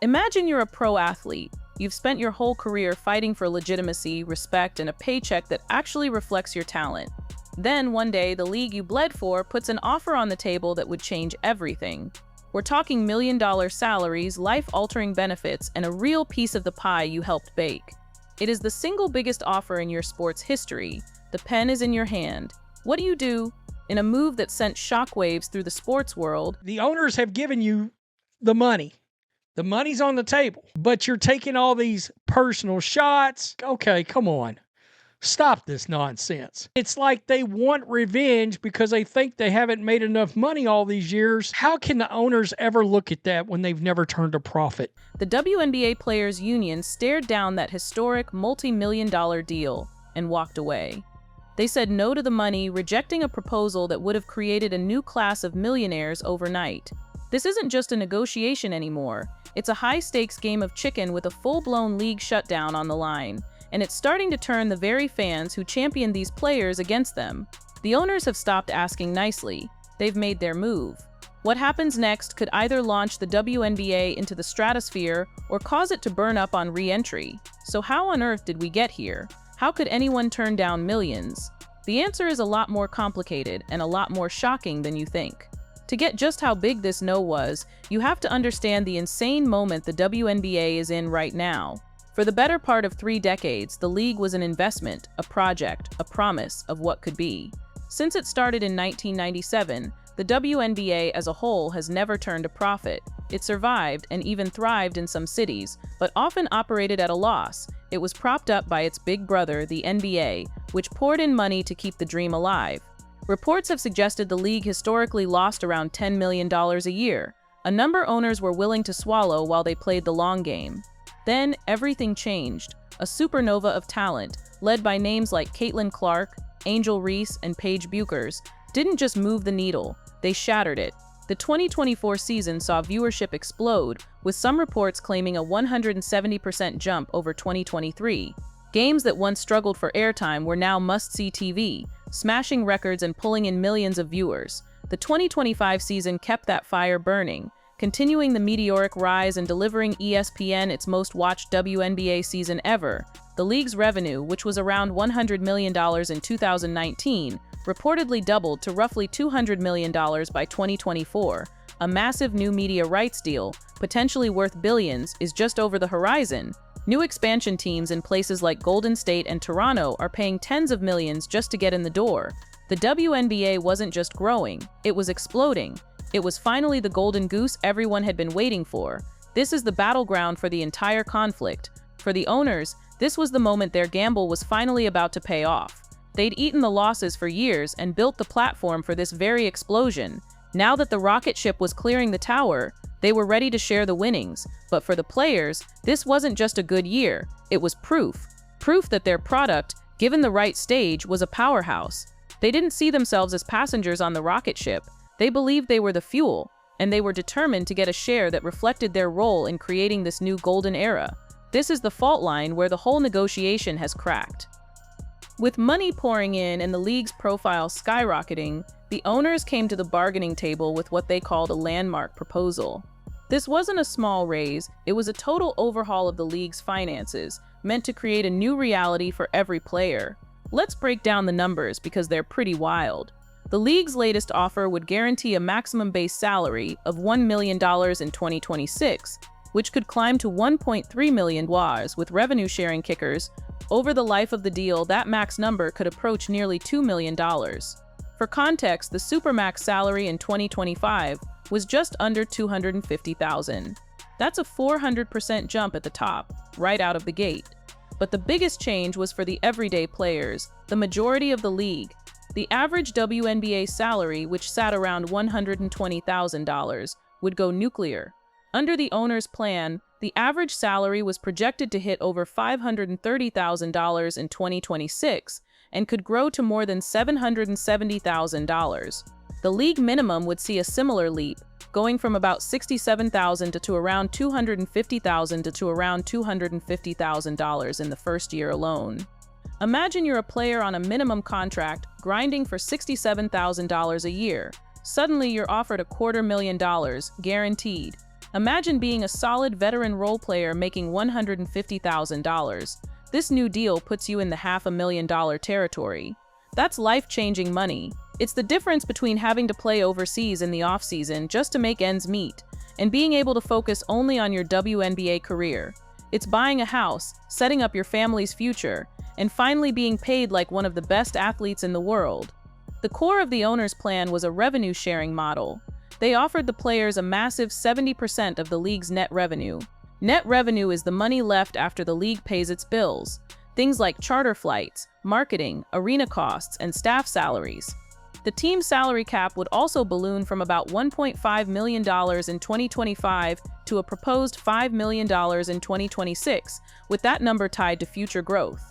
Imagine you're a pro athlete. You've spent your whole career fighting for legitimacy, respect, and a paycheck that actually reflects your talent. Then, one day, the league you bled for puts an offer on the table that would change everything. We're talking million-dollar salaries, life-altering benefits, and a real piece of the pie you helped bake. It is the single biggest offer in your sport's history. The pen is in your hand. What do you do? In a move that sent shockwaves through the sports world, the owners have given you the money. The money's on the table, but you're taking all these personal shots. Okay, come on. Stop this nonsense. It's like they want revenge because they think they haven't made enough money all these years. How can the owners ever look at that when they've never turned a profit? the WNBA Players Union stared down that historic multi-million-dollar deal and walked away. They said no to the money, rejecting a proposal that would have created a new class of millionaires overnight. This isn't just a negotiation anymore. It's a high-stakes game of chicken with a full-blown league shutdown on the line. And it's starting to turn the very fans who champion these players against them. The owners have stopped asking nicely. They've made their move. What happens next could either launch the WNBA into the stratosphere or cause it to burn up on re-entry. So how on earth did we get here? How could anyone turn down millions? The answer is a lot more complicated and a lot more shocking than you think. To get just how big this no was, you have to understand the insane moment the WNBA is in right now. For the better part of 3 decades, the league was an investment, a project, a promise of what could be. Since it started in 1997, the WNBA as a whole has never turned a profit. It survived and even thrived in some cities, but often operated at a loss. It was propped up by its big brother, the NBA, which poured in money to keep the dream alive. Reports have suggested the league historically lost around $10 million a year, a number owners were willing to swallow while they played the long game. Then, everything changed. A supernova of talent, led by names like Caitlin Clark, Angel Reese, and Paige Buchers, didn't just move the needle, they shattered it. The 2024 season saw viewership explode, with some reports claiming a 170% jump over 2023. Games that once struggled for airtime were now must-see TV, smashing records and pulling in millions of viewers. The 2025 season kept that fire burning, continuing the meteoric rise and delivering ESPN its most-watched WNBA season ever. The league's revenue, which was around $100 million in 2019, reportedly doubled to roughly $200 million by 2024. A massive new media rights deal, potentially worth billions, is just over the horizon. New expansion teams in places like Golden State and Toronto are paying tens of millions just to get in the door. The WNBA wasn't just growing, it was exploding. It was finally the golden goose everyone had been waiting for. This is the battleground for the entire conflict. For the owners, this was the moment their gamble was finally about to pay off. They'd eaten the losses for years and built the platform for this very explosion. Now that the rocket ship was clearing the tower, they were ready to share the winnings. But for the players, this wasn't just a good year, it was proof. Proof that their product, given the right stage, was a powerhouse. They didn't see themselves as passengers on the rocket ship. They believed they were the fuel, and they were determined to get a share that reflected their role in creating this new golden era. This is the fault line where the whole negotiation has cracked. With money pouring in and the league's profile skyrocketing, the owners came to the bargaining table with what they called a landmark proposal. This wasn't a small raise, it was a total overhaul of the league's finances, meant to create a new reality for every player. Let's break down the numbers because they're pretty wild. The league's latest offer would guarantee a maximum base salary of $1 million in 2026, which could climb to $1.3 million with revenue-sharing kickers. Over the life of the deal, that max number could approach nearly $2 million. For context, the Supermax salary in 2025 was just under $250,000. That's a 400% jump at the top, right out of the gate. But the biggest change was for the everyday players, the majority of the league. The average WNBA salary, which sat around $120,000, would go nuclear. Under the owner's plan, the average salary was projected to hit over $530,000 in 2026 and could grow to more than $770,000. The league minimum would see a similar leap, going from about $67,000 to around $250,000 to around $250,000 in the first year alone. Imagine you're a player on a minimum contract, grinding for $67,000 a year. Suddenly, you're offered $250,000, guaranteed. Imagine being a solid veteran role player making $150,000. This new deal puts you in the $500,000 territory. That's life-changing money. It's the difference between having to play overseas in the off-season just to make ends meet, and being able to focus only on your WNBA career. It's buying a house, setting up your family's future, and finally being paid like one of the best athletes in the world. The core of the owner's plan was a revenue-sharing model. They offered the players a massive 70% of the league's net revenue. Net revenue is the money left after the league pays its bills, things like charter flights, marketing, arena costs, and staff salaries. The team's salary cap would also balloon from about $1.5 million in 2025 to a proposed $5 million in 2026, with that number tied to future growth.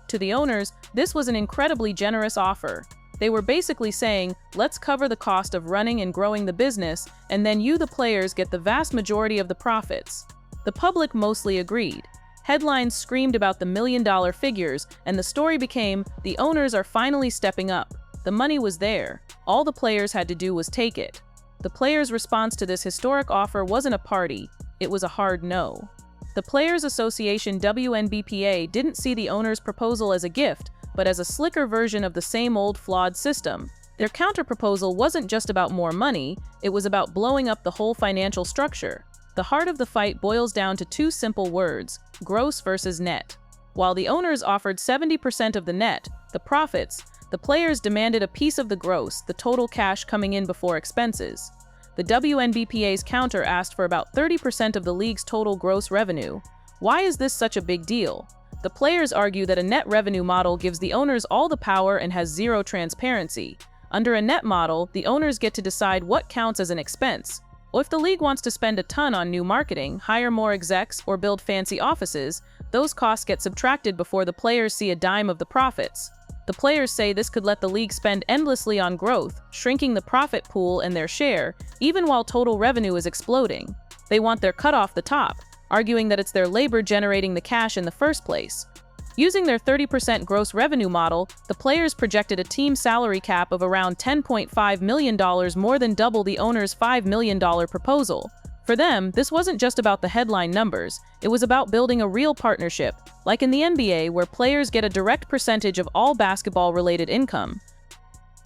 To the owners, this was an incredibly generous offer. They were basically saying, let's cover the cost of running and growing the business, and then you, the players, get the vast majority of the profits. The public mostly agreed. Headlines screamed about the million-dollar figures, and the story became, the owners are finally stepping up. The money was there. All the players had to do was take it. The players' response to this historic offer wasn't a party. It was a hard no. The Players Association WNBPA didn't see the owners' proposal as a gift, but as a slicker version of the same old flawed system. Their counterproposal wasn't just about more money, it was about blowing up the whole financial structure. The heart of the fight boils down to two simple words: gross versus net. While the owners offered 70% of the net, the profits, the players demanded a piece of the gross, the total cash coming in before expenses. The WNBPA's counter asked for about 30% of the league's total gross revenue. Why is this such a big deal? The players argue that a net revenue model gives the owners all the power and has zero transparency. Under a net model, the owners get to decide what counts as an expense. If the league wants to spend a ton on new marketing, hire more execs, or build fancy offices, those costs get subtracted before the players see a dime of the profits. The players say this could let the league spend endlessly on growth, shrinking the profit pool and their share, even while total revenue is exploding. They want their cut off the top, arguing that it's their labor generating the cash in the first place. Using their 30% gross revenue model, the players projected a team salary cap of around $10.5 million, more than double the owner's $5 million proposal. For them, this wasn't just about the headline numbers, it was about building a real partnership, like in the NBA, where players get a direct percentage of all basketball-related income.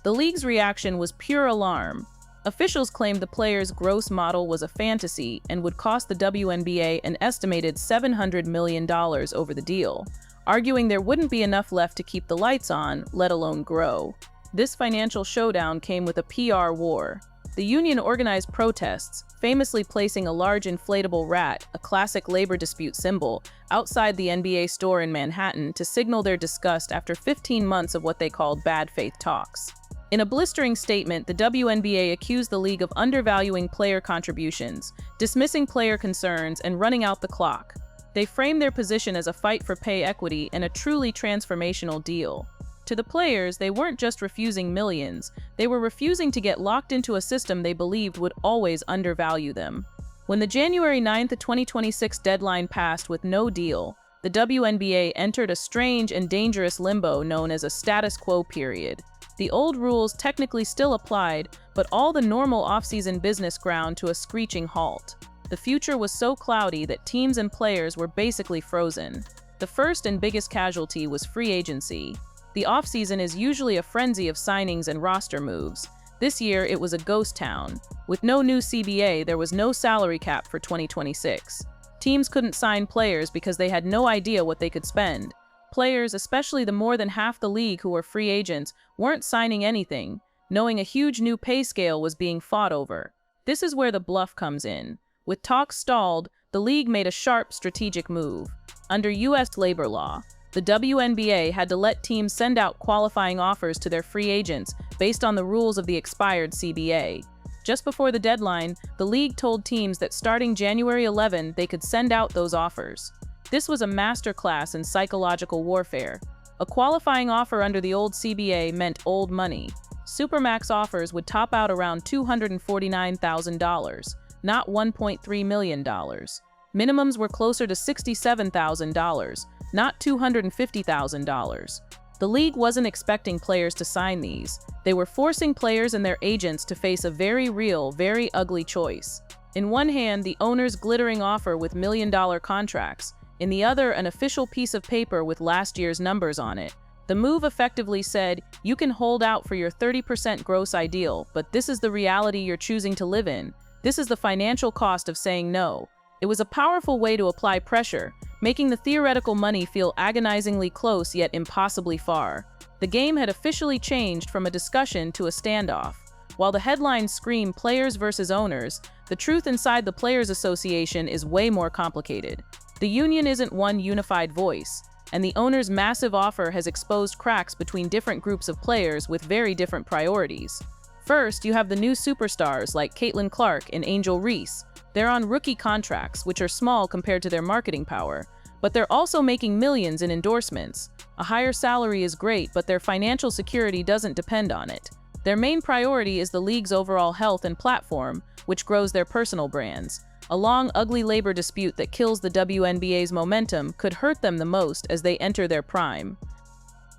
The league's reaction was pure alarm. Officials claimed the players' gross model was a fantasy and would cost the WNBA an estimated $700 million over the deal, arguing there wouldn't be enough left to keep the lights on, let alone grow. This financial showdown came with a PR war. The union organized protests, famously placing a large inflatable rat, a classic labor dispute symbol, outside the NBA store in Manhattan to signal their disgust after 15 months of what they called bad faith talks. In a blistering statement, the WNBA accused the league of undervaluing player contributions, dismissing player concerns, and running out the clock. They framed their position as a fight for pay equity and a truly transformational deal. To the players, they weren't just refusing millions, they were refusing to get locked into a system they believed would always undervalue them. When the January 9, 2026 deadline passed with no deal, the WNBA entered a strange and dangerous limbo known as a status quo period. The old rules technically still applied, but all the normal off-season business ground to a screeching halt. The future was so cloudy that teams and players were basically frozen. The first and biggest casualty was free agency. The offseason is usually a frenzy of signings and roster moves. This year, it was a ghost town. With no new CBA, there was no salary cap for 2026. Teams couldn't sign players because they had no idea what they could spend. Players, especially the more than half the league who were free agents, weren't signing anything, knowing a huge new pay scale was being fought over. This is where the bluff comes in. With talks stalled, the league made a sharp strategic move. Under U.S. labor law, the WNBA had to let teams send out qualifying offers to their free agents based on the rules of the expired CBA. Just before the deadline, the league told teams that starting January 11, they could send out those offers. This was a masterclass in psychological warfare. A qualifying offer under the old CBA meant old money. Supermax offers would top out around $249,000, not $1.3 million. Minimums were closer to $67,000, not $250,000. The league wasn't expecting players to sign these. They were forcing players and their agents to face a very real, very ugly choice. In one hand, the owner's glittering offer with million-dollar contracts. In the other, an official piece of paper with last year's numbers on it. The move effectively said, you can hold out for your 30% gross ideal, but this is the reality you're choosing to live in. This is the financial cost of saying no. It was a powerful way to apply pressure, making the theoretical money feel agonizingly close yet impossibly far. The game had officially changed from a discussion to a standoff. While the headlines scream players versus owners, the truth inside the Players Association is way more complicated. The union isn't one unified voice, and the owner's massive offer has exposed cracks between different groups of players with very different priorities. First, you have the new superstars like Caitlin Clark and Angel Reese. They're on rookie contracts, which are small compared to their marketing power, but they're also making millions in endorsements. A higher salary is great, but their financial security doesn't depend on it. Their main priority is the league's overall health and platform, which grows their personal brands. A long, ugly labor dispute that kills the WNBA's momentum could hurt them the most as they enter their prime.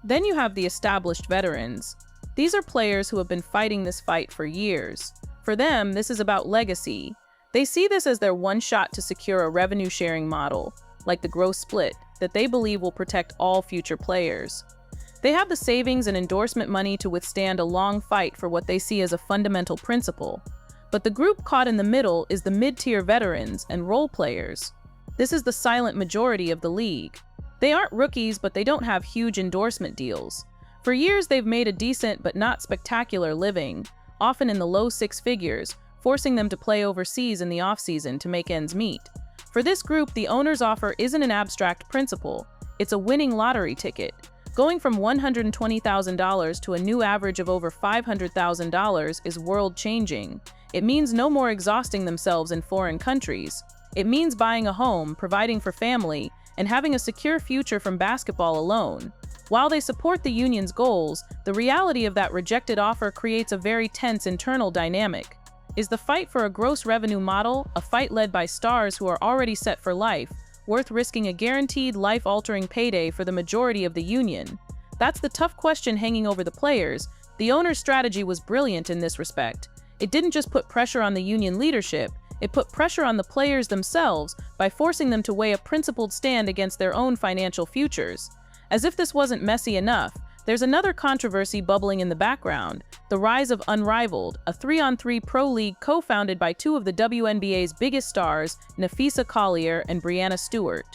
Then you have the established veterans. These are players who have been fighting this fight for years. For them, this is about legacy. They see this as their one shot to secure a revenue-sharing model, like the gross split, that they believe will protect all future players. They have the savings and endorsement money to withstand a long fight for what they see as a fundamental principle. But the group caught in the middle is the mid-tier veterans and role players. This is the silent majority of the league. They aren't rookies, but they don't have huge endorsement deals. For years, they've made a decent but not spectacular living, often in the low six figures, forcing them to play overseas in the off-season to make ends meet. For this group, the owner's offer isn't an abstract principle. It's a winning lottery ticket. Going from $120,000 to a new average of over $500,000 is world-changing. It means no more exhausting themselves in foreign countries. It means buying a home, providing for family, and having a secure future from basketball alone. While they support the union's goals, the reality of that rejected offer creates a very tense internal dynamic. Is the fight for a gross revenue model, a fight led by stars who are already set for life, worth risking a guaranteed life-altering payday for the majority of the union? That's the tough question hanging over the players. The owner's strategy was brilliant in this respect. It didn't just put pressure on the union leadership, it put pressure on the players themselves by forcing them to weigh a principled stand against their own financial futures. As if this wasn't messy enough, there's another controversy bubbling in the background: the rise of Unrivaled, a 3-on-3 pro league co-founded by two of the WNBA's biggest stars, Napheesa Collier and Breanna Stewart.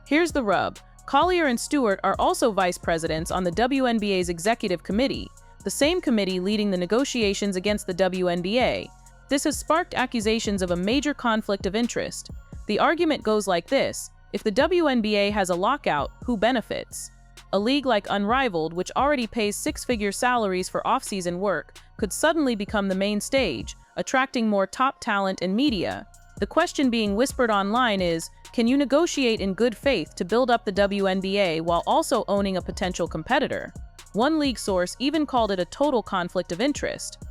Here's the rub. Collier and Stewart are also vice presidents on the WNBA's executive committee, the same committee leading the negotiations against the WNBA. This has sparked accusations of a major conflict of interest. The argument goes like this: if the WNBA has a lockout, who benefits? A league like Unrivaled, which already pays six-figure salaries for off-season work, could suddenly become the main stage, attracting more top talent and media. The question being whispered online is, can you negotiate in good faith to build up the WNBA while also owning a potential competitor? One league source even called it a total conflict of interest.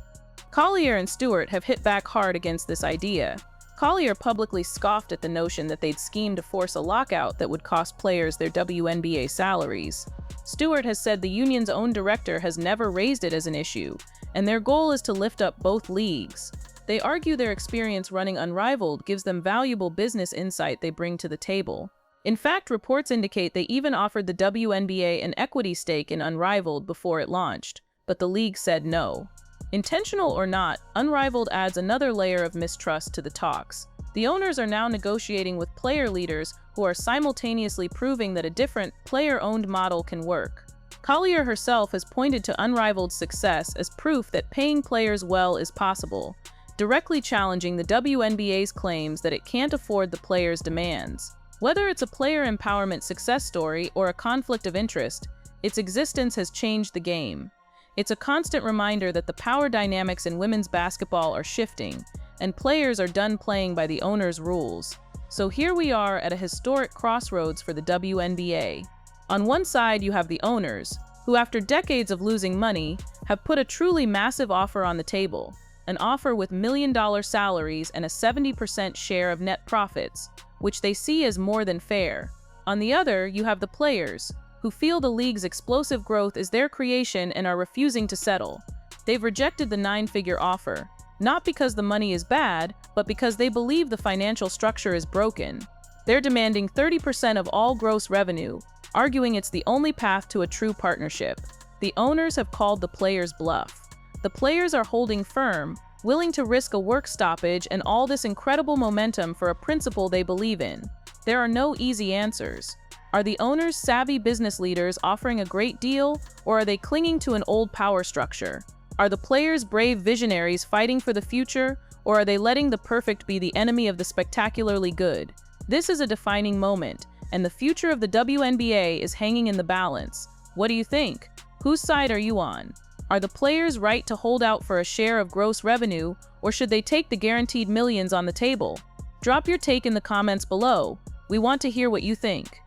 Collier and Stewart have hit back hard against this idea. Collier publicly scoffed at the notion that they'd schemed to force a lockout that would cost players their WNBA salaries. Stewart has said the union's own director has never raised it as an issue, and their goal is to lift up both leagues. They argue their experience running Unrivaled gives them valuable business insight they bring to the table. In fact, reports indicate they even offered the WNBA an equity stake in Unrivaled before it launched, but the league said no. Intentional or not, Unrivaled adds another layer of mistrust to the talks. The owners are now negotiating with player leaders who are simultaneously proving that a different, player-owned model can work. Collier herself has pointed to Unrivaled's success as proof that paying players well is possible, directly challenging the WNBA's claims that it can't afford the players' demands. Whether it's a player empowerment success story or a conflict of interest, its existence has changed the game. It's a constant reminder that the power dynamics in women's basketball are shifting, and players are done playing by the owner's rules. So here we are at a historic crossroads for the WNBA. On one side, you have the owners, who after decades of losing money, have put a truly massive offer on the table, an offer with million-dollar salaries and a 70% share of net profits, which they see as more than fair. On the other, you have the players, who feel the league's explosive growth is their creation and are refusing to settle. They've rejected the 9-figure offer. Not because the money is bad, but because they believe the financial structure is broken. They're demanding 30% of all gross revenue, arguing it's the only path to a true partnership. The owners have called the players bluff. The players are holding firm, willing to risk a work stoppage and all this incredible momentum for a principle they believe in. There are no easy answers. Are the owners savvy business leaders offering a great deal, or are they clinging to an old power structure? Are the players brave visionaries fighting for the future, or are they letting the perfect be the enemy of the spectacularly good? This is a defining moment, and the future of the WNBA is hanging in the balance. What do you think? Whose side are you on? Are the players right to hold out for a share of gross revenue, or should they take the guaranteed millions on the table? Drop your take in the comments below. We want to hear what you think.